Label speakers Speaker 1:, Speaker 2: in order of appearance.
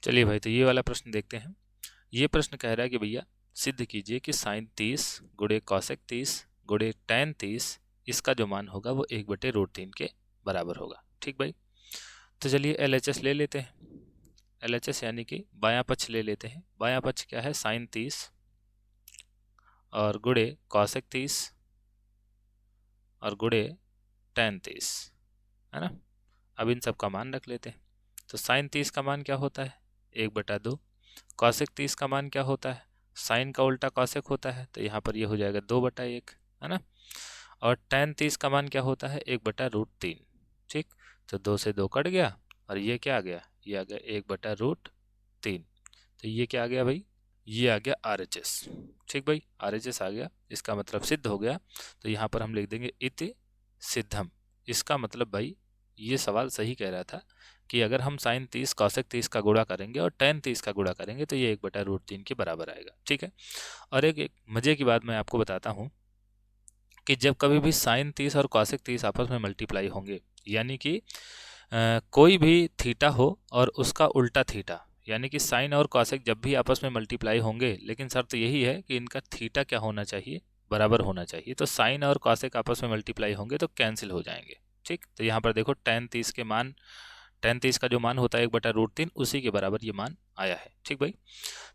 Speaker 1: चलिए भाई, तो ये वाला प्रश्न देखते हैं। ये प्रश्न कह रहा है कि भैया सिद्ध कीजिए कि साइन 30 गुणे कॉसेक 30 गुणे टैन 30 इसका जो मान होगा वो 1/√3 के बराबर होगा। ठीक भाई, तो चलिए LHS ले लेते हैं। LHS यानी कि बायां पक्ष ले लेते हैं। बायां पक्ष क्या है? साइन 30 और गुणे कॉसेक 30 और गुणे टैन 30, है ना। अब इन सब का मान रख लेते हैं। तो साइन 30 का मान क्या होता है? 1/2। कॉसेक 30 का मान क्या होता है? साइन का उल्टा कॉसेक होता है, तो यहाँ पर ये हो जाएगा 2/1, है ना। और टैन 30 का मान क्या होता है? 1/√3। ठीक, तो 2 से 2 कट गया और ये क्या आ गया? ये आ गया 1/√3। तो ये क्या आ गया भाई? ये आ गया RHS। ठीक भाई, RHS आ गया, इसका मतलब सिद्ध हो गया। तो यहाँ पर हम लिख देंगे इति सिद्धम। इसका मतलब भाई ये सवाल सही कह रहा था कि अगर हम साइन 30 कॉसेक 30 का गुणा करेंगे और टैन 30 का गुणा करेंगे तो ये 1/√3 के बराबर आएगा। ठीक है, और एक मजे की बात मैं आपको बताता हूँ कि जब कभी भी साइन 30 और कॉसेक 30 आपस में मल्टीप्लाई होंगे, यानी कि कोई भी थीटा हो और उसका उल्टा थीटा, यानी कि साइन और कॉसेक जब भी आपस में मल्टीप्लाई होंगे, लेकिन शर्त यही है कि इनका थीटा क्या होना चाहिए? बराबर होना चाहिए। तो साइन और कॉसेक आपस में मल्टीप्लाई होंगे तो कैंसिल हो जाएंगे। ठीक, तो यहाँ पर देखो टैन 30 के मान, टैन 30 का जो मान होता है 1/√3, उसी के बराबर ये मान आया है। ठीक भाई,